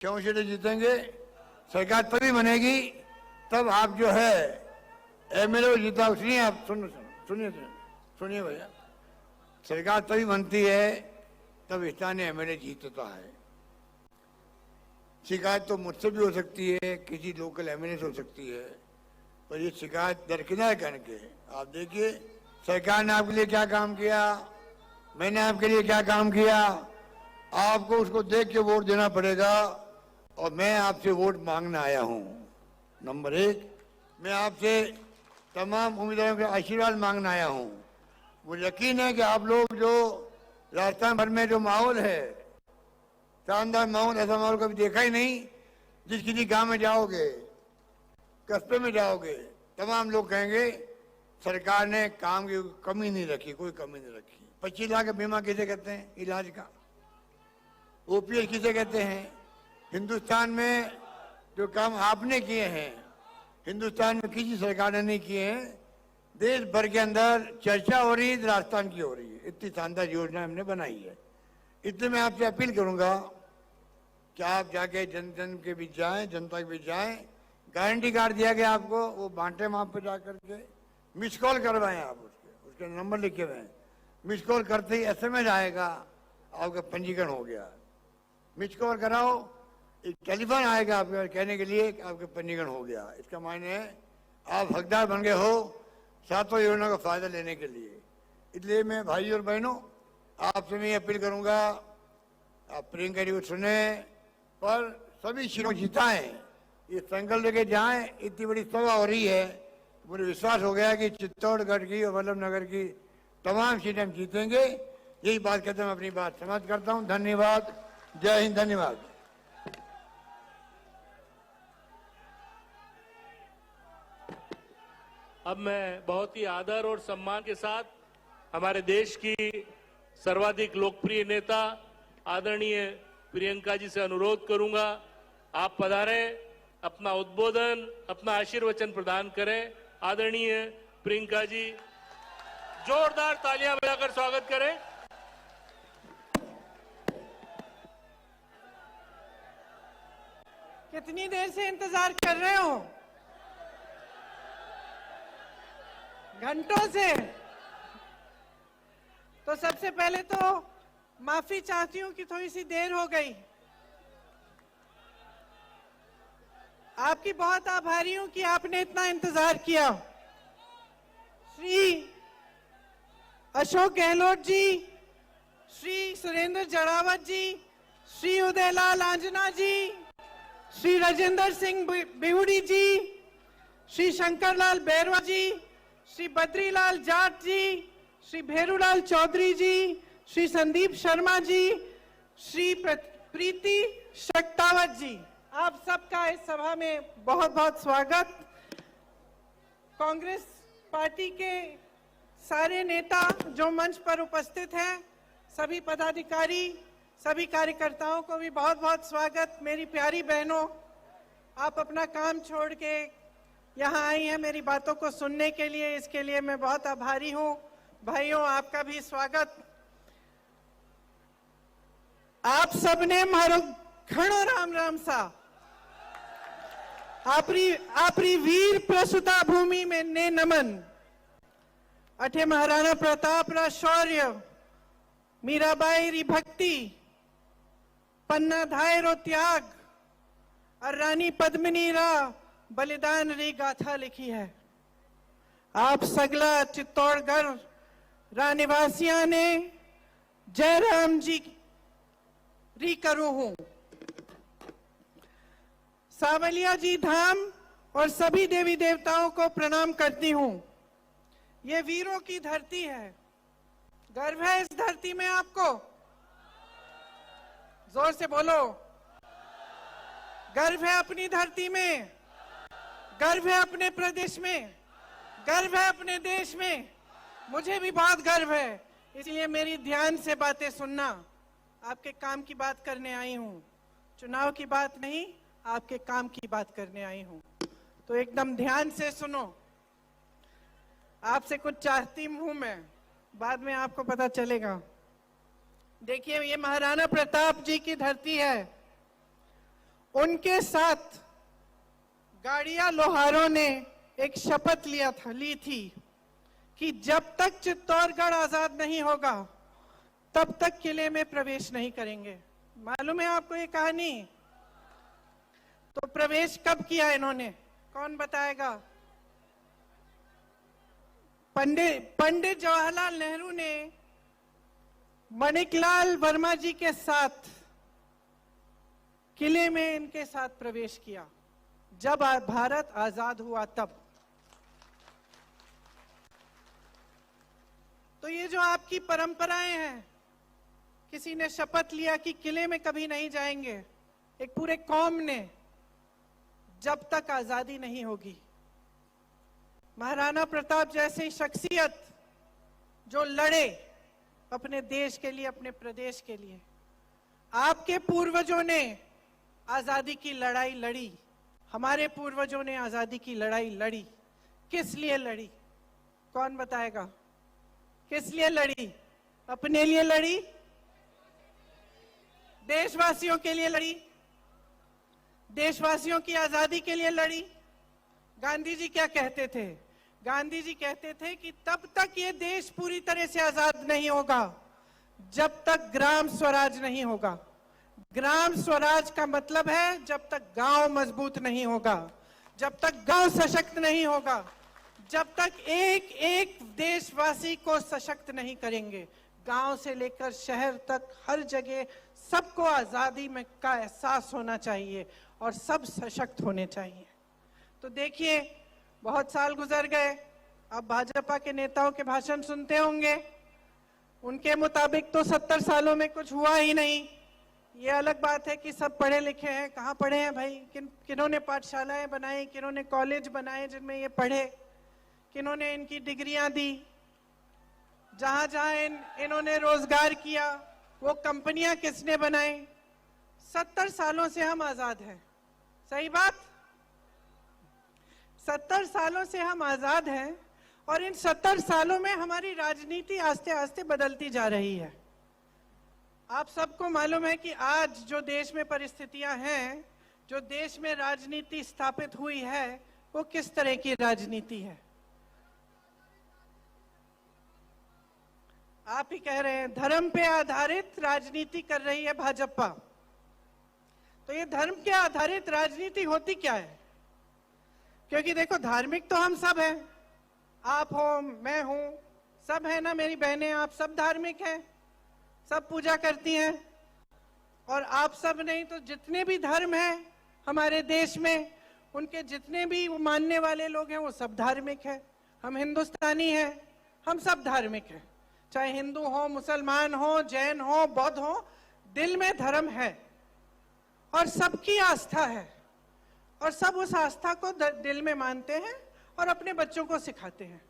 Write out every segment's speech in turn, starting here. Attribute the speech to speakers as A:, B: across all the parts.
A: क्यों सीटें जीतेंगे? सरकार तभी बनेगी तब आप जो है एमएलए जीता। सुनिए आप, सुनिए भैया, सरकार तभी बनती है तब स्थानीय एमएलए जीतता है। शिकायत तो मुझसे भी हो सकती है, किसी लोकल एमएलए से हो सकती है, पर ये शिकायत दरकिनार करके आप देखिए सरकार ने आपके लिए क्या काम किया, मैंने आपके लिए क्या काम किया। आपको उसको देख के वोट देना पड़ेगा और मैं आपसे वोट मांगने आया हूं। नंबर एक, मैं आपसे तमाम उम्मीदवारों के आशीर्वाद मांगने आया हूं। मुझे यकीन है कि आप लोग जो राजस्थान भर में जो माहौल है, शानदार माहौल, ऐसा माहौल कभी देखा ही नहीं। जिस किसी गांव में जाओगे, कस्बे में जाओगे, तमाम लोग कहेंगे सरकार ने काम की कमी नहीं रखी, कोई कमी नहीं रखी। 25 लाख का बीमा किसे कहते हैं? इलाज का। ओपीएस किसे कहते हैं? हिंदुस्तान में जो काम आपने किए हैं, हिंदुस्तान में किसी सरकार ने नहीं किए हैं। देश भर के अंदर चर्चा हो रही है, राजस्थान की हो रही है। इतनी शानदार योजना हमने बनाई है। इसलिए मैं आपसे अपील करूंगा कि आप जाके जन जन के बीच जाएं, जनता के बीच जाएं। गारंटी कार्ड दिया गया आपको, वो बांटे वहां पर जा करके मिस कॉल करवाएं आप, उसके नंबर लिखे हुए हैं। मिस कॉल करते ही एसएमएस आएगा आपका पंजीकरण हो गया। मिस कॉल कराओ, एक टेलीफोन आएगा आपके कहने के लिए कि आपका पंजीकरण हो गया। इसका मायने है आप हकदार बन गए हो सातों योजना का फायदा लेने के लिए। इसलिए मैं भाई और बहनों आपसे मैं अपील करूंगा, आप प्रियंका जी को सुने पर सभी सीटों जिताएं, ये संकल्प लेके जाएं। इतनी बड़ी सभा हो रही है, मुझे विश्वास हो गया कि चित्तौड़गढ़ की और वल्लभनगर की तमाम सीटें हम जीतेंगे। यही बात कहते मैं अपनी बात समाप्त करता हूं। धन्यवाद। जय हिंद। धन्यवाद।
B: अब मैं बहुत ही आदर और सम्मान के साथ हमारे देश की सर्वाधिक लोकप्रिय नेता आदरणीय प्रियंका जी से अनुरोध करूंगा, आप पधारें, अपना उद्बोधन, अपना आशीर्वचन प्रदान करें। आदरणीय प्रियंका जी, जोरदार तालियां बजाकर स्वागत करें।
C: कितनी देर से इंतजार कर रहे हो? घंटों से। तो सबसे पहले तो माफी चाहती हूं कि थोड़ी सी देर हो गई। आपकी बहुत आभारी हूं कि आपने इतना इंतजार किया। श्री अशोक गहलोत जी, श्री सुरेंद्र जड़ावत जी, श्री उदयलाल आंजना जी, श्री राजेंद्र सिंह बिहुड़ी जी, श्री शंकरलाल बैरवा जी, श्री बद्रीलाल जाट जी, श्री भेरूलाल चौधरी जी, श्री संदीप शर्मा जी, श्री प्रीति शक्तावत जी, आप सबका इस सभा में बहुत बहुत स्वागत। कांग्रेस पार्टी के सारे नेता जो मंच पर उपस्थित हैं, सभी पदाधिकारी, सभी कार्यकर्ताओं को भी बहुत बहुत स्वागत। मेरी प्यारी बहनों, आप अपना काम छोड़ के यहाँ आई हैं मेरी बातों को सुनने के लिए, इसके लिए मैं बहुत आभारी हूँ। भाइयों, आपका भी स्वागत। आप सबने मारो घणो राम राम सा। आपरी वीर प्रसुता भूमि में ने नमन। अठे महाराणा प्रताप रा शौर्य, मीराबाई री भक्ति, पन्ना धाय रो त्याग और रानी पद्मिनी रा बलिदान री गाथा लिखी है। आप सगला चित्तौड़गढ़ रा निवासियां ने जय राम जी री करू हूं। सावलिया जी धाम और सभी देवी देवताओं को प्रणाम करती हूं। ये वीरों की धरती है। गर्व है इस धरती में आपको? जोर से बोलो। गर्व है अपनी धरती में, गर्व है अपने प्रदेश में, गर्व है अपने देश में। मुझे भी बहुत गर्व है, इसलिए मेरी ध्यान से बातें सुनना। आपके काम की बात करने आई हूं, चुनाव की बात नहीं, आपके काम की बात करने आई हूं। तो एकदम ध्यान से सुनो। आपसे कुछ चाहती हूं मैं, बाद में आपको पता चलेगा। देखिए, ये महाराणा प्रताप जी की धरती है उनके साथ गाड़िया लोहारों ने एक शपथ ली थी कि जब तक चित्तौड़गढ़ आजाद नहीं होगा तब तक किले में प्रवेश नहीं करेंगे। मालूम है आपको ये कहानी? तो प्रवेश कब किया इन्होंने, कौन बताएगा? पंडित जवाहरलाल नेहरू ने माणिकलाल वर्मा जी के साथ किले में इनके साथ प्रवेश किया जब भारत आजाद हुआ तब। तो ये जो आपकी परंपराएं हैं, किसी ने शपथ लिया कि किले में कभी नहीं जाएंगे, एक पूरे कौम ने, जब तक आजादी नहीं होगी। महाराणा प्रताप जैसी शख्सियत जो लड़े अपने देश के लिए, अपने प्रदेश के लिए। आपके पूर्वजों ने आजादी की लड़ाई लड़ी, हमारे पूर्वजों ने आजादी की लड़ाई लड़ी। किस लिए लड़ी, कौन बताएगा? किस लिए लड़ी? अपने लिए लड़ी, देशवासियों के लिए लड़ी, देशवासियों की आजादी के लिए लड़ी। गांधी जी क्या कहते थे? गांधी जी कहते थे कि तब तक ये देश पूरी तरह से आजाद नहीं होगा जब तक ग्राम स्वराज नहीं होगा। ग्राम स्वराज का मतलब है जब तक गांव मजबूत नहीं होगा, जब तक गांव सशक्त नहीं होगा, जब तक एक एक देशवासी को सशक्त नहीं करेंगे, गांव से लेकर शहर तक हर जगह सबको आजादी में का एहसास होना चाहिए और सब सशक्त होने चाहिए। तो देखिए, बहुत साल गुजर गए, अब भाजपा के नेताओं के भाषण सुनते होंगे, उनके मुताबिक तो 70 सालों में कुछ हुआ ही नहीं। ये अलग बात है कि सब पढ़े लिखे हैं, कहाँ पढ़े हैं भाई? किन्होंने पाठशालाएं बनाई, किन्होंने कॉलेज बनाए जिनमें ये पढ़े, किन्होंने इनकी डिग्रियां दी, जहां जहां इन्होंने रोजगार किया, वो कंपनियां किसने बनाई? 70 सालों से हम आजाद हैं, सही बात? 70 सालों से हम आजाद हैं और इन 70 सालों में हमारी राजनीति आस्ते आस्ते बदलती जा रही है। आप सबको मालूम है कि आज जो देश में परिस्थितियां हैं, जो देश में राजनीति स्थापित हुई है, वो किस तरह की राजनीति है? आप ही कह रहे हैं धर्म पे आधारित राजनीति कर रही है भाजपा। तो ये धर्म के आधारित राजनीति होती क्या है? क्योंकि देखो, धार्मिक तो हम सब हैं, आप हो, मैं हूं, सब है ना, मेरी बहनें, आप सब धार्मिक हैं, सब पूजा करती हैं। और आप सब नहीं तो जितने भी धर्म हैं हमारे देश में, उनके जितने भी मानने वाले लोग हैं वो सब धार्मिक हैं। हम हिंदुस्तानी हैं, हम सब धार्मिक हैं, चाहे हिंदू हो, मुसलमान हो, जैन हो, बौद्ध हो, दिल में धर्म है और सबकी आस्था है और सब उस आस्था को दिल में मानते हैं और अपने बच्चों को सिखाते हैं।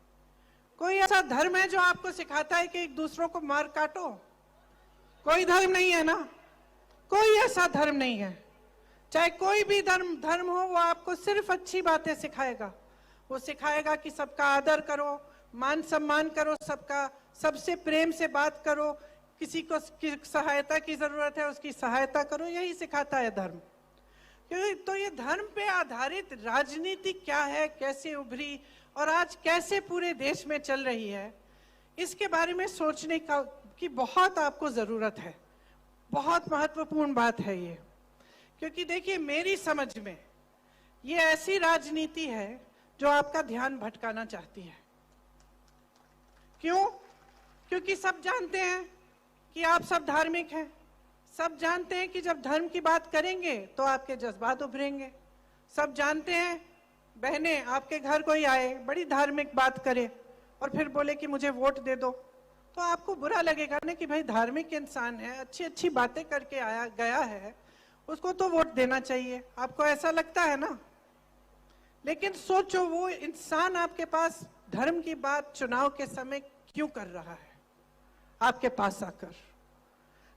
C: कोई ऐसा धर्म है जो आपको सिखाता है कि एक दूसरों को मार काटो? कोई धर्म नहीं है ना, कोई ऐसा धर्म नहीं है। चाहे कोई भी धर्म हो, वो आपको सिर्फ अच्छी बातें सिखाएगा। वो सिखाएगा कि सबका आदर करो, मान सम्मान करो, सबका, सबसे प्रेम से बात करो, किसी को सहायता की जरूरत है उसकी सहायता करो, यही सिखाता है धर्म। तो ये धर्म पे आधारित राजनीति क्या है, कैसे उभरी और आज कैसे पूरे देश में चल रही है, इसके बारे में सोचने की बहुत आपको जरूरत है। बहुत महत्वपूर्ण बात है ये, क्योंकि देखिए, मेरी समझ में ये ऐसी राजनीति है जो आपका ध्यान भटकाना चाहती है। क्यों? क्योंकि सब जानते हैं कि आप सब धार्मिक हैं, सब जानते हैं कि जब धर्म की बात करेंगे तो आपके जज्बात उभरेंगे। सब जानते हैं, बहनें, आपके घर कोई आए, बड़ी धार्मिक बात करे और फिर बोले कि मुझे वोट दे दो, तो आपको बुरा लगेगा ना कि भाई धार्मिक इंसान है, अच्छी अच्छी बातें करके आया गया है, उसको तो वोट देना चाहिए। आपको ऐसा लगता है ना? लेकिन सोचो, वो इंसान आपके पास धर्म की बात चुनाव के समय क्यों कर रहा है? आपके पास आकर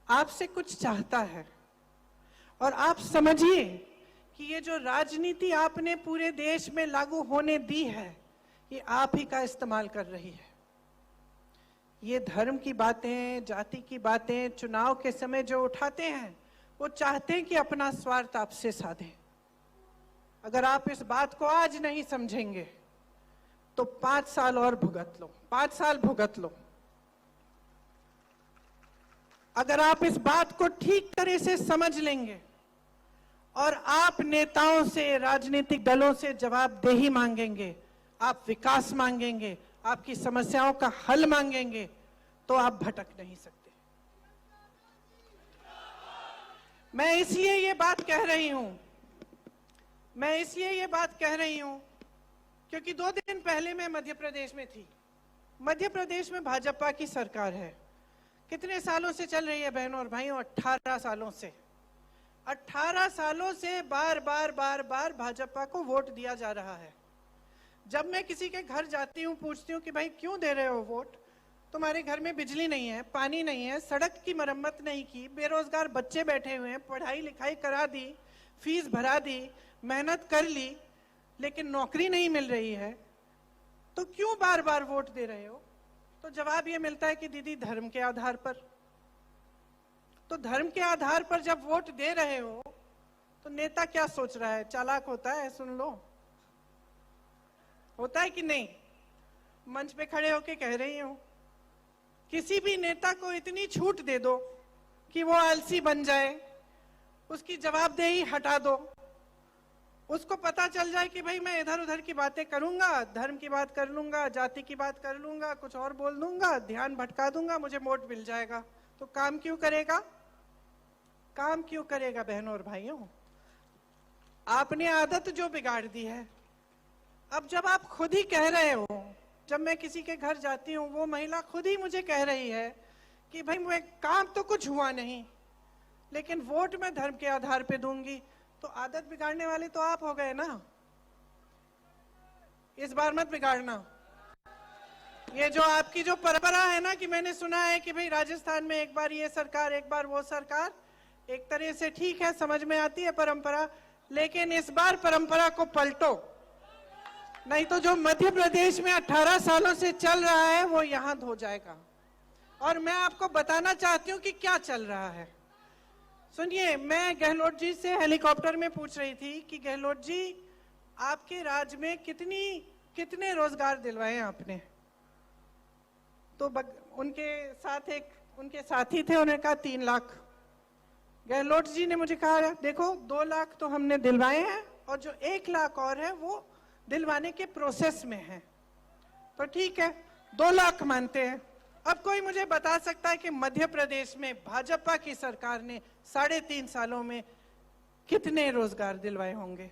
C: आपसे कुछ चाहता है। और आप समझिए कि ये जो राजनीति आपने पूरे देश में लागू होने दी है, ये आप ही का इस्तेमाल कर रही है। ये धर्म की बातें, जाति की बातें चुनाव के समय जो उठाते हैं, वो चाहते हैं कि अपना स्वार्थ आपसे साधें। अगर आप इस बात को आज नहीं समझेंगे तो 5 साल और भुगत लो, 5 साल भुगत लो। अगर आप इस बात को ठीक तरह से समझ लेंगे और आप नेताओं से, राजनीतिक दलों से जवाबदेही मांगेंगे, आप विकास मांगेंगे, आपकी समस्याओं का हल मांगेंगे, तो आप भटक नहीं सकते। मैं इसलिए ये बात कह रही हूं क्योंकि 2 दिन पहले मैं मध्य प्रदेश में थी। मध्य प्रदेश में भाजपा की सरकार है। कितने सालों से चल रही है बहनों और भाइयों? 18 सालों से। 18 सालों से बार बार भाजपा को वोट दिया जा रहा है। जब मैं किसी के घर जाती हूँ, पूछती हूँ कि भाई क्यों दे रहे हो वोट? तुम्हारे घर में बिजली नहीं है, पानी नहीं है, सड़क की मरम्मत नहीं की, बेरोजगार बच्चे बैठे हुए हैं, पढ़ाई लिखाई करा दी, फीस भरा दी, मेहनत कर ली, लेकिन नौकरी नहीं मिल रही है, तो क्यों बार बार वोट दे रहे हो? तो जवाब ये मिलता है कि दीदी धर्म के आधार पर। तो धर्म के आधार पर जब वोट दे रहे हो तो नेता क्या सोच रहा है? चालाक होता है, सुन लो, होता है कि नहीं? मंच पे खड़े होके कह रही हूं, किसी भी नेता को इतनी छूट दे दो कि वो आलसी बन जाए, उसकी जवाबदेही हटा दो, उसको पता चल जाए कि भाई मैं इधर उधर की बातें करूंगा, धर्म की बात कर लूंगा, जाति की बात कर लूंगा, कुछ और बोल दूंगा, ध्यान भटका दूंगा, मुझे वोट मिल जाएगा, तो काम क्यों करेगा? काम क्यों करेगा बहनों और भाइयों? आपने आदत जो बिगाड़ दी है। अब जब आप खुद ही कह रहे हो, जब मैं किसी के घर जाती हूँ, वो महिला खुद ही मुझे कह रही है कि भाई मैं काम तो कुछ हुआ नहीं, लेकिन वोट मैं धर्म के आधार पे दूंगी, तो आदत बिगाड़ने वाले तो आप हो गए ना। इस बार मत बिगाड़ना। ये जो आपकी जो परंपरा है ना, कि मैंने सुना है कि भाई राजस्थान में एक बार ये सरकार, एक बार वो सरकार, एक तरह से ठीक है, समझ में आती है परंपरा, लेकिन इस बार परंपरा को पलटो, नहीं तो जो मध्य प्रदेश में 18 सालों से चल रहा है वो यहां हो जाएगा। और मैं आपको बताना चाहती हूं कि क्या चल रहा है। सुनिए, मैं गहलोत जी से हेलीकॉप्टर में पूछ रही थी कि गहलोत जी, आपके राज्य में कितने रोजगार दिलवाए आपने? तो उनके साथी थे, उन्होंने कहा 3 लाख। गहलोत जी ने मुझे कहा देखो 2 लाख तो हमने दिलवाए हैं और जो 1 लाख और है वो दिलवाने के प्रोसेस में है। तो ठीक है, 2 लाख मानते हैं। अब कोई मुझे बता सकता है कि मध्य प्रदेश में भाजपा की सरकार ने 3.5 सालों में कितने रोजगार दिलवाए होंगे?